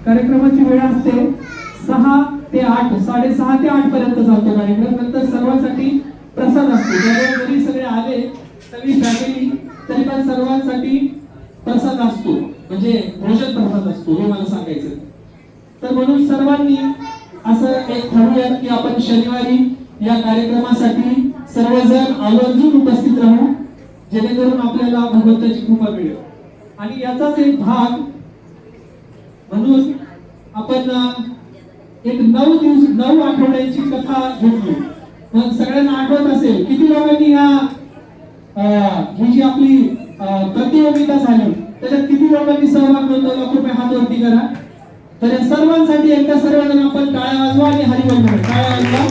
कार्यक्रमाची वेळ असते 6 ते 8, 6:30 ते 8 पर्यंत चालतो कार्यक्रम. नंतर सर्वांसाठी प्रसाद असतो. त्यामुळे जरी सगळे आले, सगळी फॅमिली, तरी पण सर्वांसाठी प्रसाद असतो, म्हणजे भोजन प्रसाद असतो, हे मला सांगायचं. तर म्हणून सर्वांनी असं एक ठरवूयात की आपण शनिवारी या कार्यक्रमासाठी सर्वजण आवर्जून उपस्थित राहू, जेणेकरून आपल्याला भगवंताची कृपा मिळेल. आणि याचाच एक भाग म्हणून आपण एक 9 आठवड्याची कथा घेतली. मग सगळ्यांना आठवत असेल किती लोकांनी ही जी आपली प्रतियोगिता झाली त्याच्यात किती लोकांनी सहभाग नोंदवला? कृपया हात वरती करा. तर या सर्वांसाठी एकदा सर्वजण आपण टाळ्या वाजवा आणि हरिबोल म्हणू. टाळ्या वाजवा.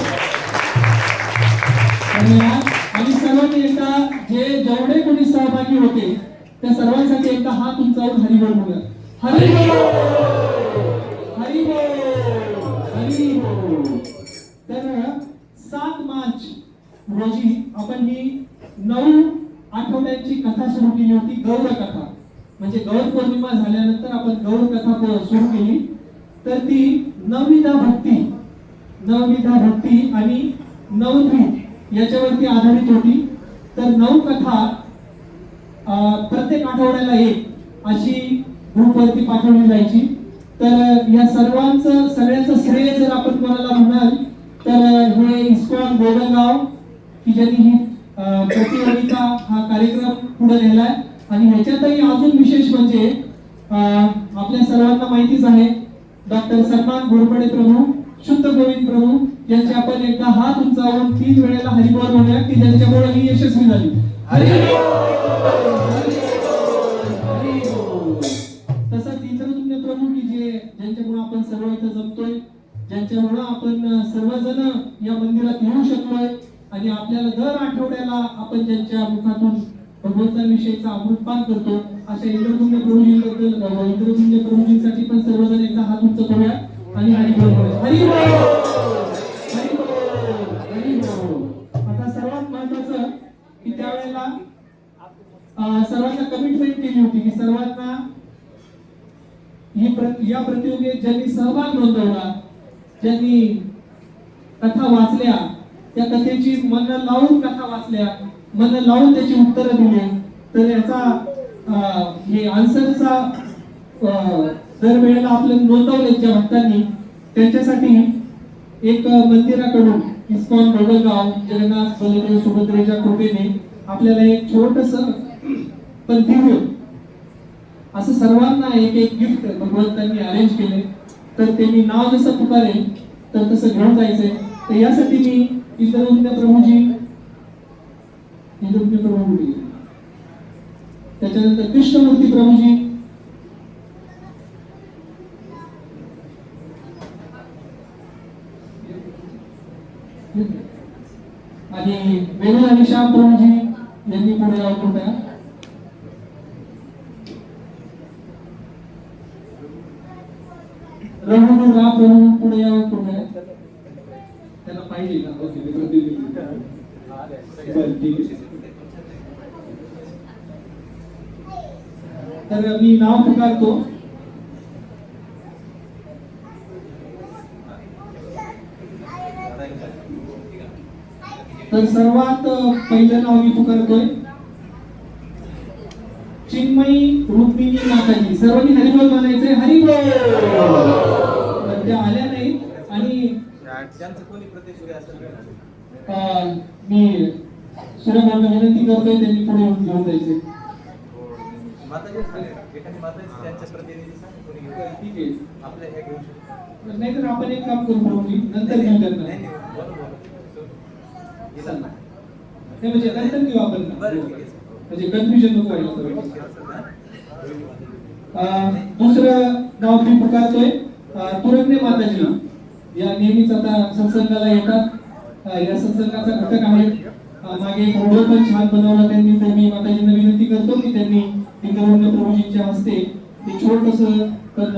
आणि सर्वांनी एकदा जेवढे कोणी सहभागी होते त्या सर्वांसाठी एकदा हात उंचावून हरिबोल म्हणूया. हरिबोल हरिबोल हरिबोल. तर 7 मार्च रोजी आपण ही 9 आठवड्यांची कथा सुरू केली होती, गौर कथा. म्हणजे गौर पौर्णिमा झाल्यानंतर आपण गौर कथा सुरू केली. तर ती नवविधा भक्ती आणि नवद्वीप याच्यावरती आधारित होती. तर 9 कथा प्रत्येक आठवड्याला एक अशी ग्रुपवरती पाठवली जायची. तर या सगळ्याचं श्रेय जर आपण कोणाला म्हणाल तर हे इस्कॉन गोगलगाव की ज्यांनी ही प्रतियोगिता हा कार्यक्रम पुढे नेलाय. आणि ह्याच्यातही अजून विशेष म्हणजे आपल्या सर्वांना माहितीच आहे डॉक्टर सन्मान घोरपडे प्रभू, शुद्ध गोविंद प्रभू यांचे आपण एकदा हात उंचावून 3 वेळेला हरिबोल म्हणूया की ज्यांच्यामुळे ही यशस्वी झाली. तसंच इंद्रदुम्न प्रभू की ज्यांच्यामुळे आपण सर्व इथं जमतोय, ज्यांच्यामुळे आपण सर्वजण या मंदिरात येऊ शकलोय आणि आपल्याला दर आठवड्याला आपण ज्यांच्या मुखातून भगवंताविषयीचा अमृतपान करतो, अशा इंद्रदुम्न प्रभूजींसाठी पण सर्वजण एकदा हात उंच करूया आणि हरिबोल म्हणूया. आता सर्वात महत्वाचं की त्यावेळेला सर्वांना कमिटमेंट केली होती की सर्वांना या प्रतियोगितेत ज्यांनी सहभाग नोंदवला, ज्यांनी कथा वाचल्या, त्या कथेची मन लावून कथा वाचल्या, मन लावून त्याची उत्तरं दिली, तर याचा हे आन्सरचा दरवेळेला आपल्या नोंदवले ज्या भक्तांनी, त्यांच्यासाठी एक मंदिराकडून इस्कॉन गोगलगाव जगन्नाथ बलदेव सुभद्रेच्या कृपेने आपल्याला एक छोटस पण दिव्य असं सर्वांना एक गिफ्ट भगवंतांनी अरेंज केले. तर त्यांनी नाव जसं पुकारेल तर तसं घेऊन जायचंय. तर यासाठी मी इंद्रदुम्न प्रभूजी, त्याच्यानंतर कृष्णमूर्ती प्रभूजी, आणि वेणू आणि श्याम प्रभूजी यांनी पुढे यावं कृपया. रघुवीर राव प्रभू पुढे यावं कृपया. त्यांना पाहिजे का? तर मी नाव पुकारतो. तर सर्वात पहिलं नाव मी पुकारतोय चिन्मयी रुक्मिणी माताजी. सर्वांनी हरिबोल म्हणायचंय. हरिबोल. त्या आल्या नाही आणि मी सूर्यभावना विनंती करतोय त्यांनी पुढे येऊन घेऊन जायचे. नाही तर आपण एक काम करू प्रभूजी, नंतर घेऊ त्यांना. म्हणजे नंतर घेऊ आपण, म्हणजे कन्फ्युजन नको व्हायला. दुसरं नाव मी पुकारतोय तुरंगणे माताजी. या नेहमीच आता सत्संगाला येतात, या सत्संगाचा घटक आहे. मागे एक व्हिडिओ पण छान बनवला त्यांनी. तर मी माताजींना विनंती करतो की त्यांनी इंद्रदुम्न प्रभूजींच्या हस्ते ते छोटस पण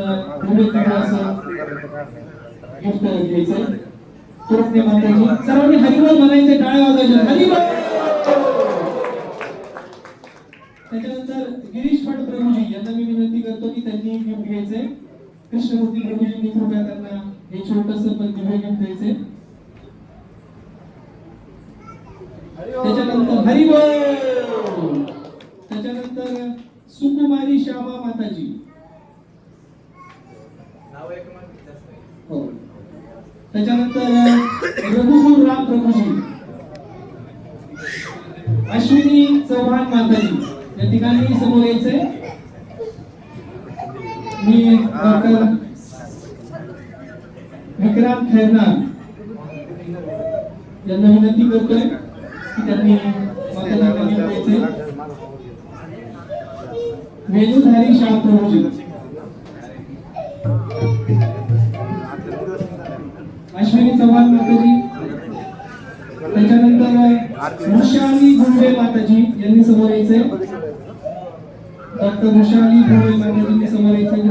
असं गिफ्ट घ्यायचंय. तुरंगणे माताजी, सर्वांनी हरिबोल म्हणायचे, टाळ्या वाजवायच्या. हरिबोल. त्याच्यानंतर गिरीश भट प्रभूजी यांना मी विनंती करतो की त्यांनी गिफ्ट घ्यायचंय. कृष्णमूर्ती प्रभूजींनी कृपया त्यांना हे छोटंसं पण दिव्य गिफ्ट द्यायचे. त्याच्यानंतर हरिबोल. त्याच्यानंतर सुकुमारी श्यामा माताजी. हो. त्याच्यानंतर रघुकुल राम प्रभूजी, अश्विनी चव्हाण माताजी या ठिकाणी समोर यायचंय. मी डॉक्टर विक्रांत खैरनार यांना विनंती करतोय की त्यांनी माताजींना गिफ्ट द्यायचंय. वेणुधारी शाह प्रभूजी, अश्विनी चव्हाण माताजी. त्याच्यानंतर वृषाली गुंडे माताजी यांनी समोर यायचंय. डॉक्टर वृषाली गुंडे माताजींनी समोर यायचंय.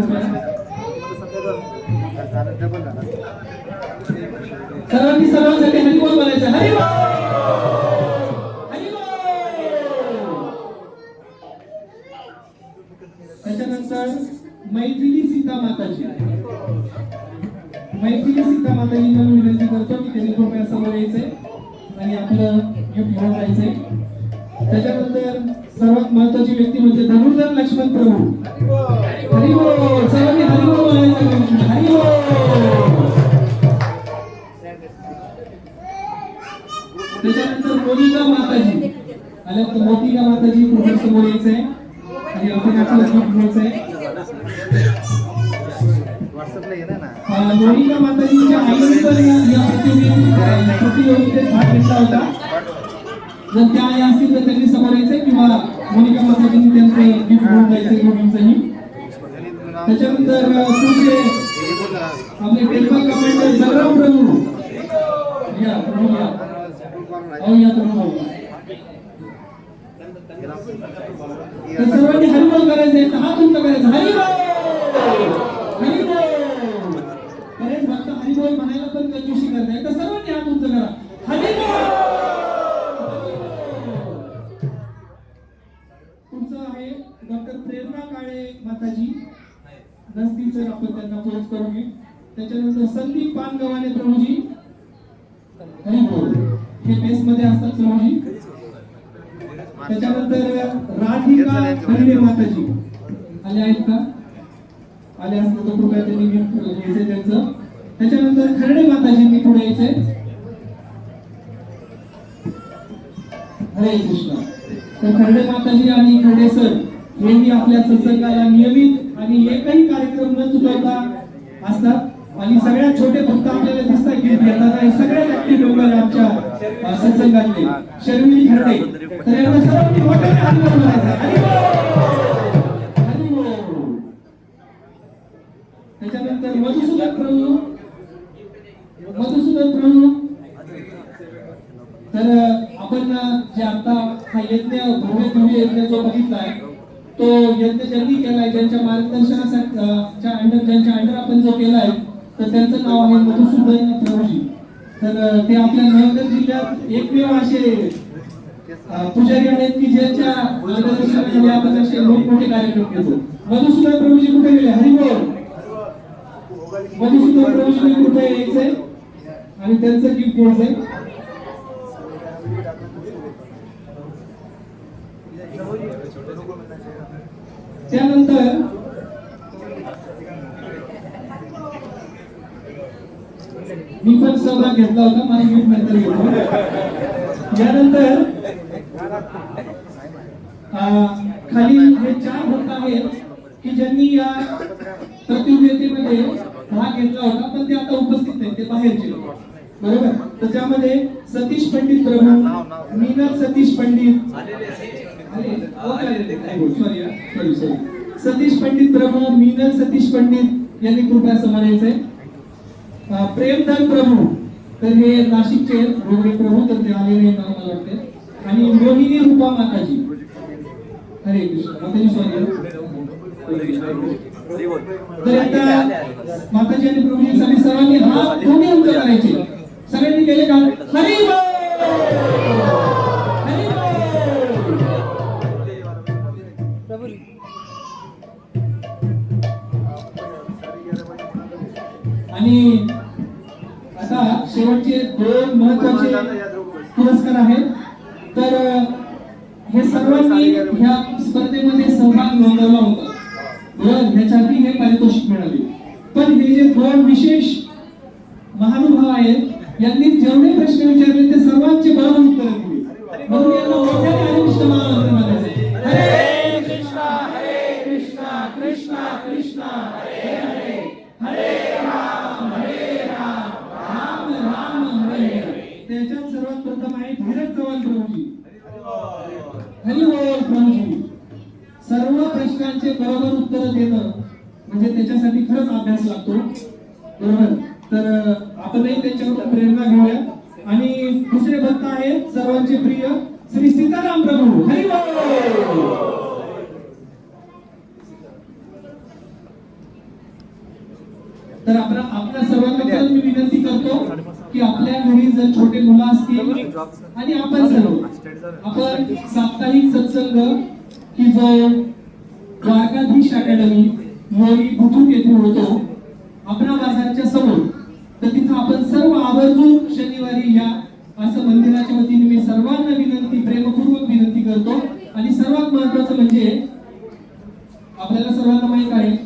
सर्वांनी सर्वांसाठी हरिबोल बोलायचं. हरिबोल हरिबोल. त्याच्यानंतर मैथिली सीता माताजी, मैथिली सीता माताजींना मी विनंती करतो की त्यांनी कृपया समोर यायचंय आणि आपलं गिफ्ट घेऊन जायचंय. त्याच्यानंतर सर्वात महत्वाची व्यक्ती म्हणजे धनुर्धर लक्ष्मण प्रभू. हरिबोल. सर्वांनी हरिबोल बोलायचं. हरिबोल. त्याच्यानंतर मोनिका माताजी आल्या तर मोनिका माताजी कृपया समोर यायचंय आणि आपण आपलं गिफ्ट घ्यायचंय. मोनिका माताजींच्या आईने पण या प्रतियोगितेत भाग घेतला होता. जर त्या आई असतील तर त्यांनी समोर यायचंय किंवा मोनिका माताजींनी त्यांचं गिफ्ट घेऊन जायचंय दोघींचंही. त्याच्यानंतर पुढचे आपले टेम्पल कमांडर जगराम प्रभू या प्रभू या. तर सर्वांनी हरिबोल करायचंय. हात उंच करायचा. हरिबोल हरिबोल. बरेच भक्त हरिबोल म्हणायला पण कंजूसी करताय. तर सर्वांनी हात उंच करा. हरिबोल. पुढचं आहे डॉक्टर प्रेरणा काळे माताजी. नसतील तर आपण त्यांना पोच करू घेऊ. त्याच्यानंतर संदीप पानगव्हाणे प्रभूजी. हरिबोल. हे बेस मध्ये असतात प्रभूजी. त्याच्यानंतर राधिका खंडे माताजी आले आहेत का? आले असतील तर कृपया त्यांनी गिफ्ट घ्यायचंय त्यांचं. त्याच्यानंतर खर्डे माताजींनी पुढे यायचंय. हरे कृष्ण. तर खर्डे माताजी आणि खर्डे सर हेही आपल्या सत्संगाला नियमित आणि एकही कार्यक्रम न चुकवता असतात आणि सगळ्यात छोटे भक्त आपल्याला दिसतात गिफ्ट घेताना. सगळ्यात ऍक्टिव्ह मेंबर आमच्या सत्संगातले शर्मिली खर्डे. तर यांना सर्वांनी मोठ्याने हरिबोल म्हणायचं. हरिबोल. त्याच्यानंतर मधुसूदन प्रभू. मधुसूदन प्रभू. तर आपण जे आता हा यज्ञ भव्य यज्ञ जो बघितलाय तो यज्ञ ज्यांनी केलाय, ज्यांच्या मार्गदर्शनाच्या ज्यांच्या अंडर आपण जो केलाय तर त्यांचं नाव आहे मधुसूदन प्रभूजी. तर ते आपल्या नगर जिल्ह्यात एकमेव असे पुजारी आहेत की ज्यांच्या मार्गदर्शनाखाली आपण असे मोठमोठे कार्यक्रम घेतो. मधुसूदन प्रभूजी कुठे गेले? हरिबोल. मधुसूदन प्रभूजी कुठे यायचंय आणि त्यांचं गिफ्ट घ्यायचंय. त्यानंतर मी पण सहभाग घेतला होता. मला गिफ्ट नंतर घेतो. यानंतर खाली हे 4 भक्त आहेत की ज्यांनी या प्रतियोगितेमध्ये भाग घेतला होता पण ते आता उपस्थित नाहीत, ते बाहेरचे. बरोबर. तर त्यामध्ये सतीश पंडित प्रभू, मीनल सतीश पंडित, सॉरी सतीश पंडित प्रभू, मीनल सतीश पंडित यांनी कृपया समोर यायचंय. प्रेमधन प्रभू तर हे नाशिकचे रोगडे प्रभू, तर ते आलेले मला वाटते. आणि मोहिनी रूपा माताजी. हरे कृष्ण. माताजी सॉरी. तर आता माताजी आणि प्रभूजी सर्वांनी हात दोन्ही उंच करायचे. सगळ्यांनी केले का? हरिबोल हरिबोल. आणि आता शेवटचे दोन महत्वाचे पुरस्कार आहेत. तर हे सर्वांनी ह्या स्पर्धेमध्ये सहभाग नोंदवला होता, ह्याच्यासाठी हे पारितोषिक मिळाले. पण हे जे दोन विशेष महानुभाव आहेत यांनी जेवढे प्रश्न विचारले ते सर्वांचे बरोबर उत्तर दिली. म्हणून यांना मोठ्याने हरिकृष्ण महामंत्र म्हणायचे. हरे कृष्णा कृष्णा कृष्णा हरे हरे, हरे राम राम राम हरे हरे. त्याच्यात सर्वात प्रथम आहे धीरज चव्हाण प्रभूजी. हरी बोल प्रभूजी. सर्व प्रश्नांचे बरोबर उत्तर देणं म्हणजे त्याच्यासाठी खरंच अभ्यास लागतो, बरोबर. तर आपणही त्यांच्याकडून प्रेरणा घेऊया. आणि दुसरे भक्त आहेत सर्वांचे प्रिय श्री सीताराम प्रभू. हरी बोल. तर आपल्या सर्वांना परत मी विनंती करतो की आपल्या घरी जर छोटे मुलं असतील आणि आपण सर्व आपण साप्ताहिक सत्संग की जो द्वारकाधीश अकॅडमी मोरी बुद्रुक येथे होतो आपणा बाजारच्या समोर, तर तिथं आपण सर्व आवर्जून शनिवारी या असं मंदिराच्या वतीने मी सर्वांना विनंती, प्रेमपूर्वक विनंती करतो. आणि सर्वात महत्वाचं म्हणजे आपल्याला सर्वांना माहित आहे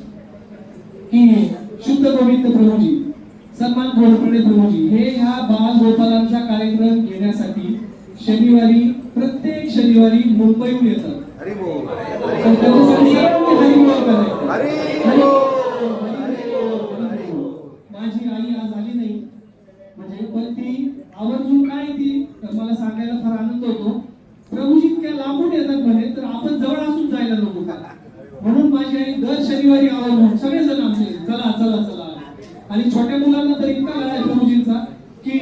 की शुद्ध गोविंद प्रभूजी, सन्मान घोरपडे प्रभूजी हे ह्या बाल गोपालांचा कार्यक्रम घेण्यासाठी प्रत्येक शनिवारी मुंबईहून येतात. माझी आई आज आली नाही म्हणजे, पण ती आवर्जून काय ती मला सांगायला फार आनंद होतो, प्रभूजी इतक्या लांबून येतात म्हणे तर आपण जवळ असून जायला नको का. म्हणून माझी आई दर शनिवारी आवर्जून सगळेजण आमचे चला चला चला. आणि छोट्या मुलांना तर इतका वेळ आहे प्रभूजींचा की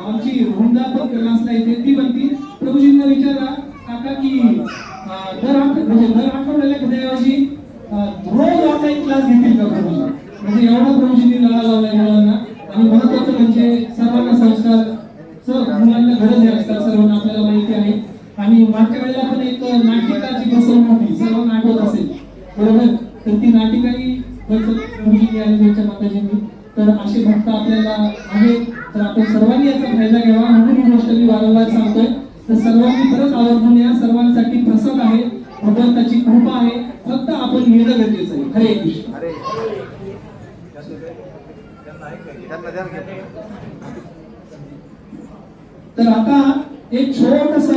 आमची हुंडा पण क्लासला येते, ती म्हणती प्रभूजींना विचारा काका की दर आठवड्याला घेण्याऐवजी रोज ऑनलाईन क्लास घेतील का प्रभूजी. म्हणजे एवढा प्रभूजींनी लढा लावलाय मुलांना. आणि महत्वाचं म्हणजे सर्वांना संस्कार मुलांना गरज आहे असतात, सर्वांना आपल्याला माहिती आहे. आणि मागच्या वेळेला पण एक नाटिकाची बसवणूक होती, सर्वांना आठवत असेल, बरोबर. तर ती नाटिकाही प्रभूजींनी आणि त्यांच्या माताजींनी. तर असे भक्त आपल्याला आहेत, तर आपण सर्वांनी याचा फायदा घ्यावा. म्हणून ही गोष्ट मी वारंवार सांगतोय. तर सर्वांनी परत आवर्जून या. सर्वांसाठी प्रसाद आहे, भगवंताची कृपा आहे, फक्त आपण येणं गरजेचं आहे. हरे कृष्ण. तर आता एक छोटस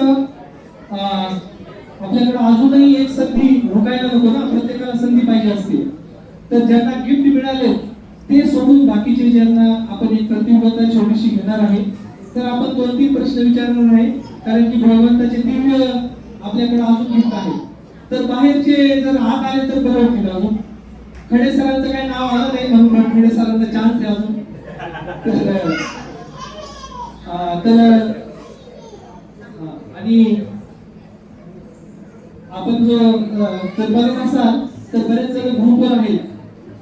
आपल्याकडे अजूनही एक संधी भोगायला नको ना, प्रत्येकाला संधी पाहिजे असते. तर ज्यांना गिफ्ट मिळाले ते सोडून बाकीचे ज्यांना आपण एक प्रतियोगिता छोटीशी घेणार आहे. तर आपण 2-3 प्रश्न विचारणार आहे, कारण की भगवंताचे दिव्य आपल्याकडे अजून गिफ्ट आहे. तर बाहेरचे जर आत आले तर बरं होतील. अजून खडे सरांचं काही नाव आलं नाही म्हणून खडे सरांचा चान्स आहे अजून. तर आणि आपण जो जर बघत असाल तर बरेच जण ग्रुपवर आहेत.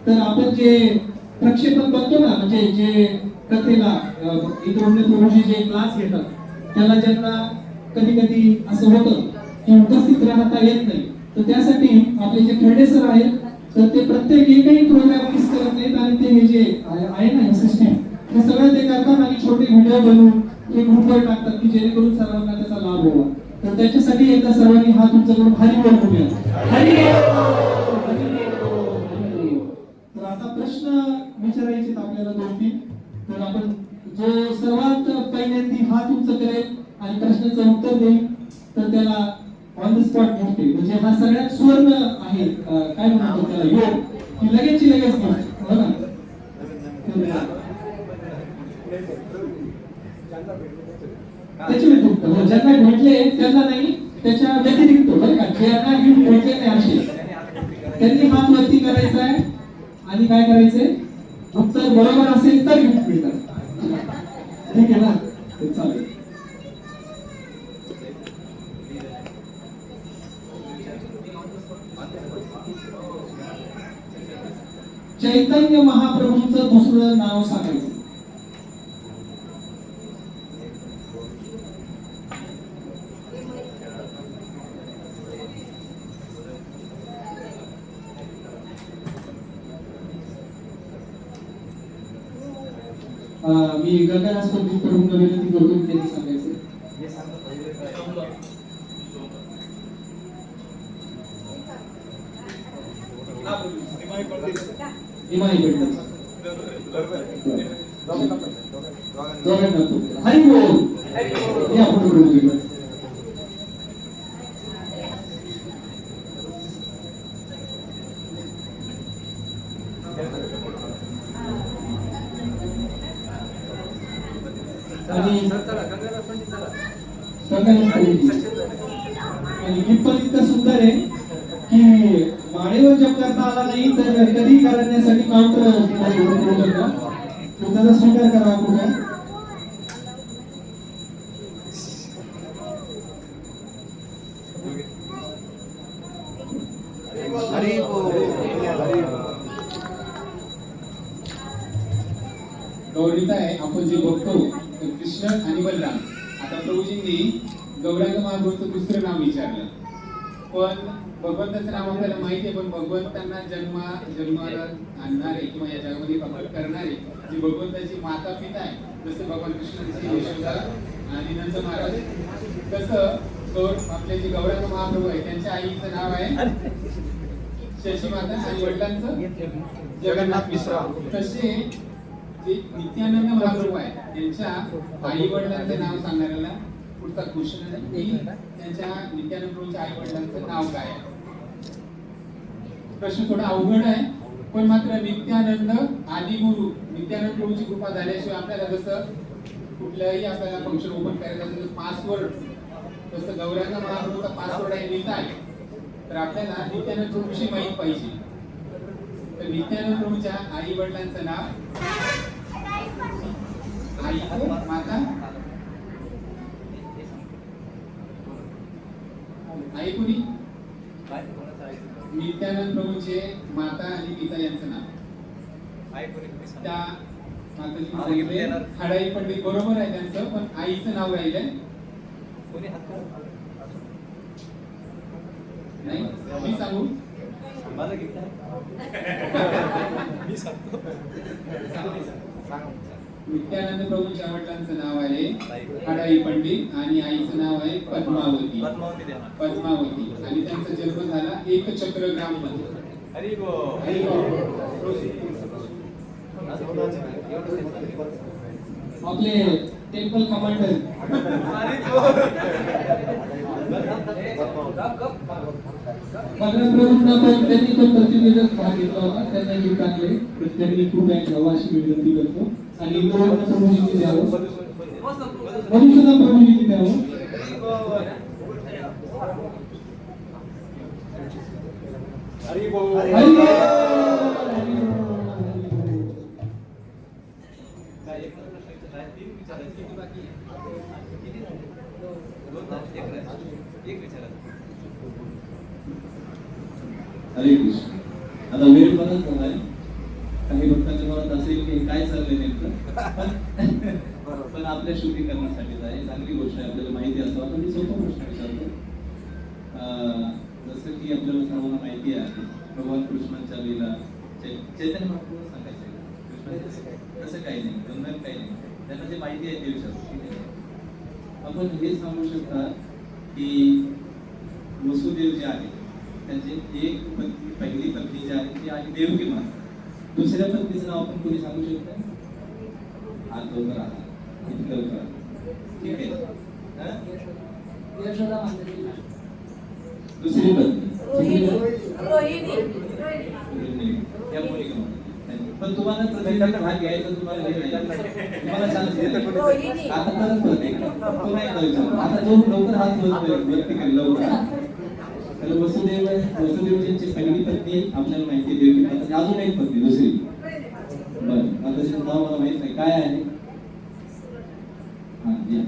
तर आपण जे प्रक्षेपण करतो ना, म्हणजे जे कथेला इतरवणे प्रभूजी जे क्लास घेतात त्याला ज्यांना कधी कधी असं होतं की उपस्थित राहता येत नाही, तर त्यासाठी आपले जे खडे सर आहेत तर ते प्रत्येक एकही प्रोग्राम मिस करत नाहीत. आणि ते हे जे आहे ना सिस्टीम हे सगळं ते करतात आणि छोटे व्हिडिओ बनवून हे ग्रुपवर टाकतात की जेणेकरून सर्वांना त्याचा लाभ व्हावा. तर त्याच्यासाठी एकदा सर्वांनी हात उंचावून हरी बोल बोलूया. हरी तर आता प्रश्न विचारायचे आपल्याला 2-3. तर आपण जो सर्वात पहिल्यांदी हात उंच करेल आणि प्रश्नाचं उत्तर देईल तर त्याला ऑन द स्पॉट भेटते. म्हणजे हा सगळ्यात सुवर्ण आहे, काय म्हणतो त्याला, योग की लगेच गिफ्ट, हो ना. त्याची व्यतिरिक्त ज्यांना भेटले त्यांना नाही, त्याच्या व्यतिरिक्त बरं का, ज्यांना गिफ्ट भेटले नाही असे त्यांनी हात वरती करायचा आहे आणि काय करायचंय, उत्तर बरोबर असेल तर गिफ्ट मिळतात. ठीक आहे ना, चालेल. चैतन्य महाप्रभूंचं दुसरं नाव सांगायचं. मी गंगाराज कडून विनंती करतो की त्यांनी सांगायचं. इमाई पडते हरी बोल या पुढे आणि गिफ्ट पण इतकं सुंदर आहे की माळेवर जप करता आला नाही तर कधी करण्यासाठी काउंटर त्याचा स्वीकार करा कुठे गौरीता आहे. आपण जे बघतो कृष्ण आणि बलराम. आता प्रभूजींनी गौरांग महाप्रभूचं दुसरं नाव विचारलं, पण भगवंताचं नाव आपल्याला माहिती आहे, पण भगवंतांना जन्माला आणणारे किंवा या जगामध्ये प्रकट करणारे जे भगवंताची माता पिता आहे, जसं भगवान कृष्णाची यशोदा आणि नंद महाराज, तसं आपले जे गौरांग महाप्रभू आहे त्यांच्या आईचं नाव आहे शशी माता आणि वडिलांचं जगन्नाथ मिश्रा. तसे जे नित्यानंद महाप्रभू आहे त्यांच्या आई वडिलांचं नाव सांगणाऱ्याला पुढचा क्वेश्चन आहे की त्यांच्या नित्यानंद प्रभूच्या आई वडिलांचं नाव काय आहे. प्रश्न थोडा अवघड आहे, पण मात्र नित्यानंद आदिगुरु नित्यानंद प्रभूची कृपा झाल्याशिवाय आपल्याला जसं कुठल्याही आपल्याला फंक्शन ओपन करायचं असेल तर पासवर्ड, तसं गौरांग महाप्रभूचा पासवर्ड आहे नीता आहे, तर आपल्याला नित्यानंद प्रभूची माहिती पाहिजे. तर नित्यानंद प्रभूच्या आई वडिलांचं नाव आईचं माता आई कुणी नित्यानंद प्रभूचे माता आणि पिता यांचं नाव त्या माताजी हाडाई पंडित बरोबर आहे त्यांचं, पण आईचं नाव राहिलंय नाही. मी सांगू नित्यानंद प्रभूंच्या वडिलांचं नाव आहे हाडाई पंडित आणि आईचं नाव आहे पद्मावती आणि त्यांचा जन्म झाला एक चक्रग्राम मध्ये. आपले टेम्पल कमांडर प्रभूंना पण त्यांनी पण प्रतिनिधित्व भाग घेतला होता, त्यांना गिफ्ट आणले, त्यांनी खूप द्यावं अशी विनंती करतो. आणि इंद्रवर्ण प्रभूजींनी द्यावं, मधुसूदन प्रभूजींनी द्यावं. हरी बोल हरी बोल. हरे कृष्ण. आता वेळ बघत झालाय, काही भक्तांच्या मनात असेल की काय चाललंय नेमकं, पण आपल्या शुद्धी करण्यासाठीच आहे. चांगली गोष्ट आहे, आपल्याला माहिती असतो. आता मी सोपा प्रश्न विचारतो. जसं की आपल्याला सर्वांना माहिती आहे भगवान कृष्णाच्या लीला चैतन्य महाप्रभू सांगायचं तसं काही नाही, गंभीर काही नाही, त्यांना जे माहिती आहे ते विचारतो. आपण हे सांगू शकता की वसुदेव जे आहे त्यांची एक पत्नी, पहिली पत्नी जी आहे ती आहे देवकी माता. दुसऱ्या पत्नीचं नाव आपण कोणी सांगू शकता? हात लवकर आला, इतकं करा. ठीक आहे. दुसरी पत्नी या मुलीला पण तुम्हाला प्रतिनिधित्व भाग घ्यायचा, तुम्हाला तुम्हाला चान्स देतो. आता परत पुन्हा एकदा विचार. आता जो लवकर हात व्यक्ती करेल लवकर. वसुदेवजींची पहिली पत्नी आपल्याला माहिती देवकी माता, अजून एक पत्नी दुसरी. बरं, आता त्याचं नाव मला माहित नाही काय आहे. हा या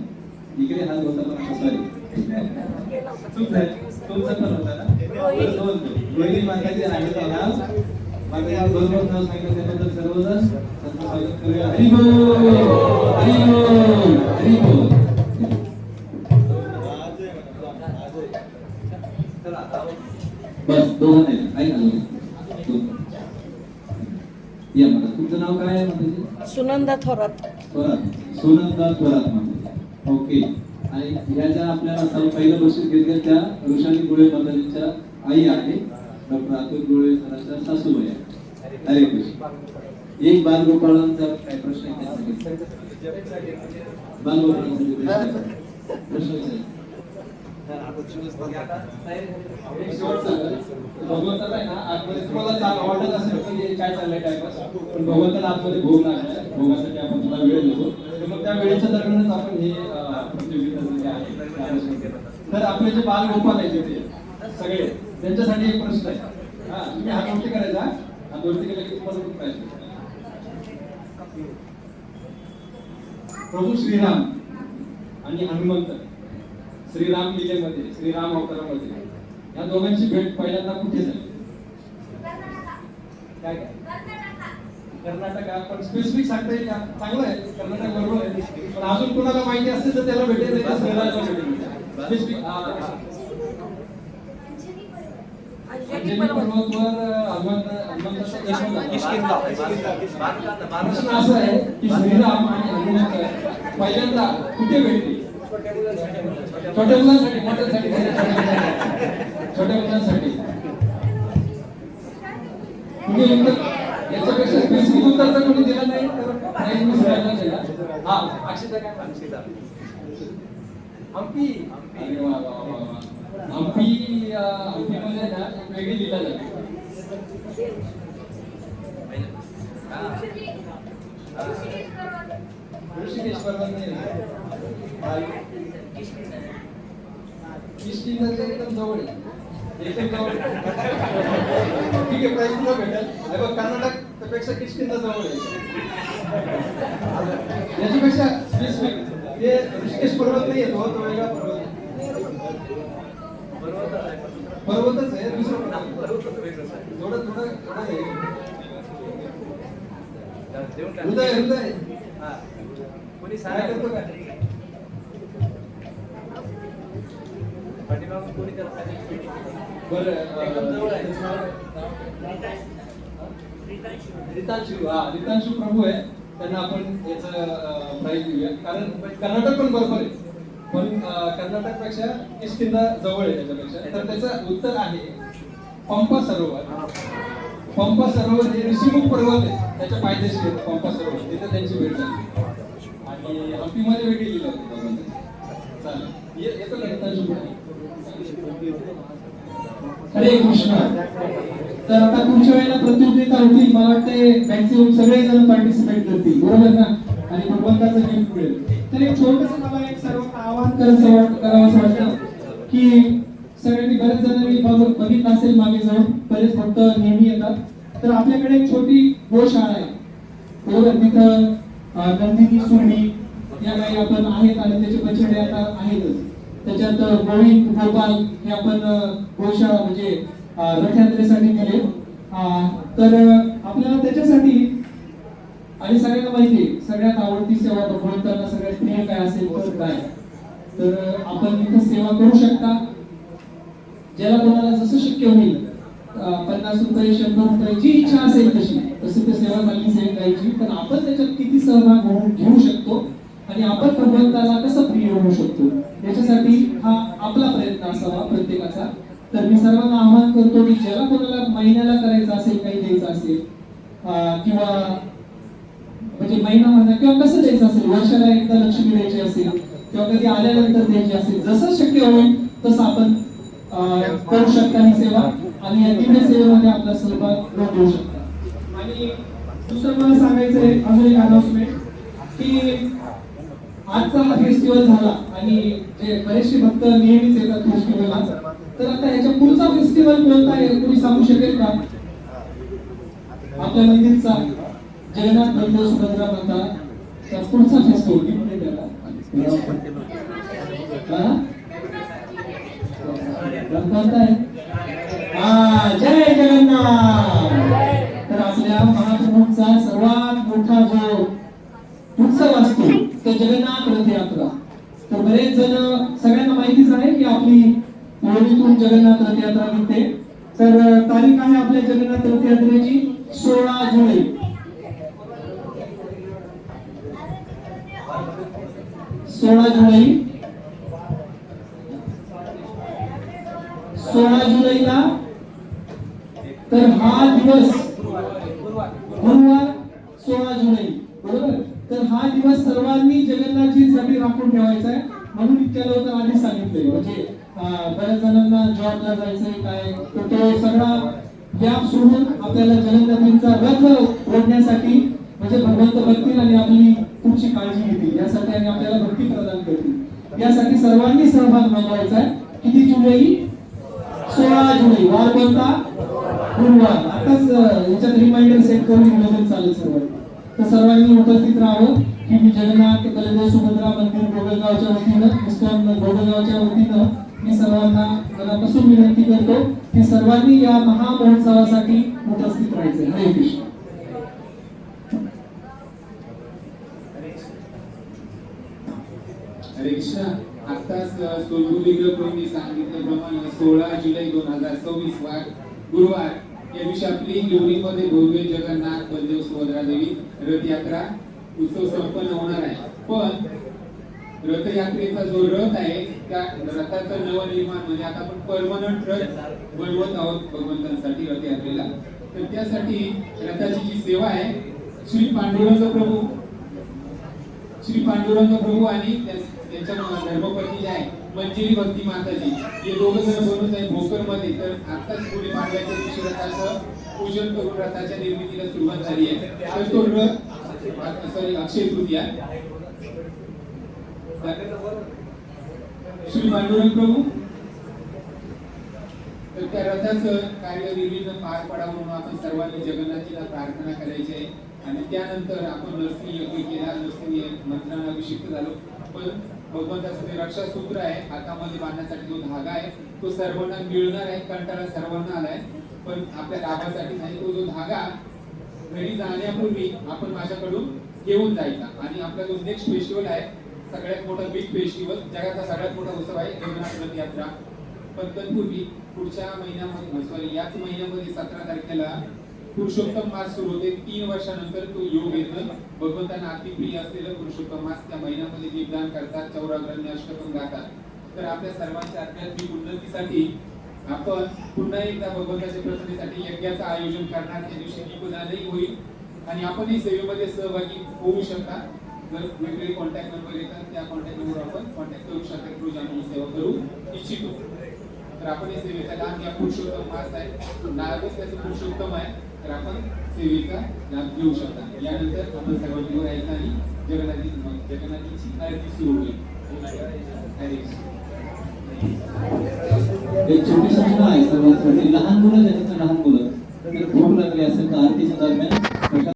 इकडे हात होता पण आता सॉरी चूक झाली, तुमचा पण होता ना. रोहिणी माताजी आहे नाव, माझं बरोबर नाव सांगितलं त्याबद्दल सर्वजण स्वागत करूया. हरी बोल हरी बोल हरी बोल. बस दोघं नाही ऐका या मला तुमचं नाव काय आहे माताजी? सुनंदा थोरात. थोरात, सुनंदा थोरात माताजी. ओके. आणि ह्या ज्या आपल्याला पहिलं बक्षीस घेतलं त्या ऋषाली गुळे माताजीच्या आई आहे, डॉक्टर अतुल गुळे सरांच्या सासूबाई आहे. हरे कृष्ण. एक बालगोपाळांचा काय प्रश्न आहे त्यासाठी? बालगोपाळांसाठी प्रश्न विचार. एक शेवटचा भगवंताला आहे ना आतमध्ये तुम्हाला वाटत असेल की काय चाललंय टाइमपास, पण भगवंताला आतमध्ये भोग लागलाय, भोगासाठी आपण थोडा वेळ देतो. तर मग त्या वेळेच्या दरम्यानच आपण हे प्रतियोगिता जे आहे. तर आपले जे बाल गोपाल आहेत तिथे सगळे त्यांच्यासाठी एक प्रश्न आहे. हा, तुम्ही हात वरती करायचा, हात वरती केला की तुम्हाला पण प्राइज भेटेल. प्रभू श्रीराम आणि हनुमंत श्रीराम लीलेमध्ये, श्रीराम अवतारामध्ये या दोघांची भेट पहिल्यांदा कुठे झाली? काय काय? कर्नाटक. पण स्पेसिफिक सांगता येईल का? चांगलं आहे, कर्नाटक बरोबर आहे. पण अजून कोणाला माहिती असेल तर त्याला भेटेल, नाही तर श्रीरामला भेटेल. स्पेसिफिक अंजनी पर्वतवर हनुमंताचा जन्म झाला. प्रश्न असा आहे की श्रीराम आणि हनुमंत पहिल्यांदा कुठे भेटले? छोट्या मुलांसाठी, मोठ्यांसाठी, छोट्या मुलांसाठी. म्हणजे याच्यापेक्षा स्पेसिफिक उत्तर जर कोणी दिलं नाही तर प्राइज मिस व्हायला दिला. हा, अक्षिता काय? हम्पी. अरे वा वा वा वा. हम्पीमध्ये ना एक वेगळी लीला झाली. ऋषिकेश्वरला किष्किंधाच्या एकदम जवळ आहे. एकदम जवळ आहे. ठीक आहे, प्राइस तुला भेटेल. कर्नाटक पेक्षा किष्किंधा जवळ आहे. याच्यापेक्षा स्पेसिफिक ते ऋषिकेश पर्वत नाही येतो, तो वेगळा पर्वत आहे. पर्वतच आहे, दुसरं थोडं थोडं थोडं हृदय हृदय कोणी काय करतो का? रितांशु प्रभू आहे, त्यांना आपण याचं प्राइज देऊया. कारण कर्नाटक पण बरोबर आहे, पण कर्नाटक पेक्षा किष्किंधा जवळ आहे त्याच्यापेक्षा. तर त्याचं उत्तर आहे पंपा सरोवर. पंपा सरोवर हे ऋषिमुख पर्वत आहे, त्याच्या पायथ्याशी आहे पंपा सरोवर. तिथे त्यांची भेट झाली आणि हम्पीमध्ये वेगळी लिहिलं होतं भगवंताची. चालेल, येतो का रितांशु? हरे कृष्ण. तर आता पुढच्या वेळेला प्रतियोगिता होतील, मला वाटते मॅक्सिमम सगळेजण पार्टिसिपेट करतील, बरोबर ना? आणि भगवंताचं गिफ्ट मिळेल. तर एक छोटंसं मला एक सर्वांना आवाहन करावं वाटतं की सगळ्यांनी, बरेच जणांनी बघितलं असेल मागे जाऊन, बरेच भक्त नेहमी येतात. तर आपल्याकडे एक छोटी गोशाळा आहे, बरोबर? तिथं नंदिनी, सुरणी या गायी आपण आहेत आणि त्याचे बछडे आता आहेतच. त्याच्यात गोविंद, गोपाल हे आपण गोशाळा म्हणजे रथयात्रेसाठी दिले. तर आपल्याला त्याच्यासाठी, आणि सगळ्यांना माहिती आहे सगळ्यात आवडती सेवा भगवंतांना सगळ्यात प्रिय काय असेल तर काय, तर आपण इथं सेवा करू शकता. ज्याला कोणाला जसं शक्य होईल, 50 रुपये, 100 रुपये, जी इच्छा असेल तशी, तशी ते सेवा झाली सेवा द्यायची. पण आपण त्याच्यात किती सहभाग घेऊ शकतो आणि आपण भगवंताला कसं प्रिय होऊ शकतो, याच्यासाठी हा आपला प्रयत्न असावा प्रत्येकाचा. तर मी सर्वांना आवाहन करतो की ज्याला कोणाला महिन्याला करायचं असेल, काही द्यायचं असेल, किंवा म्हणजे महिना महिना किंवा कसं द्यायचं असेल, वर्षाला एकदा लक्ष्मी द्यायची असेल किंवा कधी आल्यानंतर द्यायची असेल, जसं शक्य होईल तसं आपण करू शकता ही सेवा आणि या दिव्य सेवेमध्ये आपला सहभाग नोंदवू शकता. आणि दुसरं मला सांगायचं आहे, अजून एक अनाउन्समेंट की आजचा हा फेस्टिवल झाला आणि जे बरेचसे भक्त नेहमीच येतात फेस्टिवलला, तर आता याच्या पुढचा फेस्टिवल कोणता आहे कोणी सांगू शकेल का? आपल्या मंदिरचा जगन्नाथ बलदेव सुभद्रा माता, त्या पुढचा फेस्टिवल कोणता आहे? जय जगन्नाथ. तर आपल्या महाप्रभूंचा सर्वात मोठा जो उत्सव असतो तो जगन्नाथ रथयात्रा. तर बरेच जण, सगळ्यांना माहितीच आहे की आपली लोणीतून जगन्नाथ रथयात्रा निघते. तर तारीख आहे आपल्या जगन्नाथ रथयात्रेची 16 जुलै. 16 जुलै 16 जुलैला तर हा दिवस गुरुवार 16 जुलै बरोबर. तर हा दिवस सर्वांनी जगन्नाथजींसाठी राखून ठेवायचा आहे. म्हणून इतक्या लवकर आधी सांगितलंय. म्हणजे बऱ्याच जणांना जॉबला जायचंय काय तर तो सगळा व्याप सोडून आपल्याला जगन्नाथजींचा रथ ओढण्यासाठी म्हणजे भगवंत बघतील आणि आपली तुमची काळजी घेतील यासाठी आणि आपल्याला भक्ती प्रदान करतील यासाठी सर्वांनी सहभाग नोंदवायचा आहे. किती जुलै 16 जुलै वार कोणता गुरुवार. आताच याच्यात रिमाइंडर सेट करून नियोजन चालेल सर्वांनी. तर सर्वांनी उपस्थित राहावं. की मी जगन्नाथ बलदेव सुभद्रा मंदिर गोगलगावच्या वतीनं इस्कॉन गोगलगावच्या वतीनं मी सर्वांना मनापासून विनंती करतो की सर्वांनी या महामहोत्सवासाठी उपस्थित राहायचे. हरे कृष्ण. हरे कृष्ण. आताच सोलपुरी सांगितल्याप्रमाणे 16 जुलै 2026 वार गुरुवार या दिवशी आपली लोणीमध्ये भव्य जगन्नाथ बलदेव सुभद्रा देवी रथयात्रा उत्सव संपन्न होणार आहे. पण रथयात्रेचा जो रथ आहे त्या रथाचं नवनिर्माण म्हणजे आता आपण परमनंट रथ बनवत आहोत भगवंतांसाठी रथयात्रेला. तर त्यासाठी रथाची जी सेवा आहे श्री पांडुरंग प्रभू आणि त्यांच्या धर्मपत्नी जे आहे मंजिरी भक्ती माताजी हे दोघं जण बनवत आहे भोकर मध्ये. तर आताच पुढे पांडव्याच्या दिवशी रथाचं पूजन करून रथाच्या निर्मितीला सुरुवात झाली आहे. तर तो रथ अक्षय तृतीया श्री पांडुरंग प्रभू तर त्या रथाचं कार्य निर्विघ्न पार पडावं म्हणून आपण सर्वांनी जगन्नाथजीला प्रार्थना करायची आहे. आणि त्यानंतर आपण नरसिंह यज्ञ केला. नरसिंह मंत्रांना अभिषेक झालो. पण भगवंताचं जे रक्षासूत्र आहे हातामध्ये बांधण्यासाठी जो धागा आहे तो सर्वांना मिळणार आहे. कंटाळा सर्वांना आलाय पण आपल्या लाभासाठी नाही. तो जो धागा घरी जाण्यापूर्वी आपण माझ्याकडून घेऊन जायचा. आणि आपला जो नेक्स्ट फेस्टिवल आहे सगळ्यात मोठा बिग फेस्टिवल जगाचा सगळ्यात मोठा उत्सव आहे जगन्नाथ रथ यात्रा. पण तत्पूर्वी पुढच्या महिन्यामध्ये याच महिन्यामध्ये 17 तारखेला पुरुषोत्तम मास सुरू होते. 3 वर्षानंतर तो योग येतो. भगवंतांना अतिप्रिय असलेलं पुरुषोत्तम मास त्या महिन्यामध्ये दीपदान करतात. चौराग्रह अष्टकम गातात. तर आपल्या सर्वांच्या आध्यात्मिक उन्नतीसाठी आपण पुन्हा एकदा भगवंताच्या प्रसन्नतेसाठी यज्ञाचं आयोजन करणार. त्या दिवशी दीपदानही होईल आणि आपणही सेवेमध्ये सहभागी होऊ शकता. जर वेगवेगळे कॉन्टॅक्ट नंबर येतात त्या कॉन्टॅक्ट नंबर आपण कॉन्टॅक्ट करू शकता. रोज आम्ही सेवा करू इच्छितो. तर आपण या सेवेचा लाभ या पुरुषोत्तम मास आहे नागच त्याचं पुरुषोत्तम आहे. तर आपण सेवेचा लाभ घेऊ शकता. यानंतर आपण सर्वांनी राहायचं आणि जगन्नाथीची आरती सुरू होईल. एक छोटी सूचना आहे सर्वांसाठी. लहान मुलं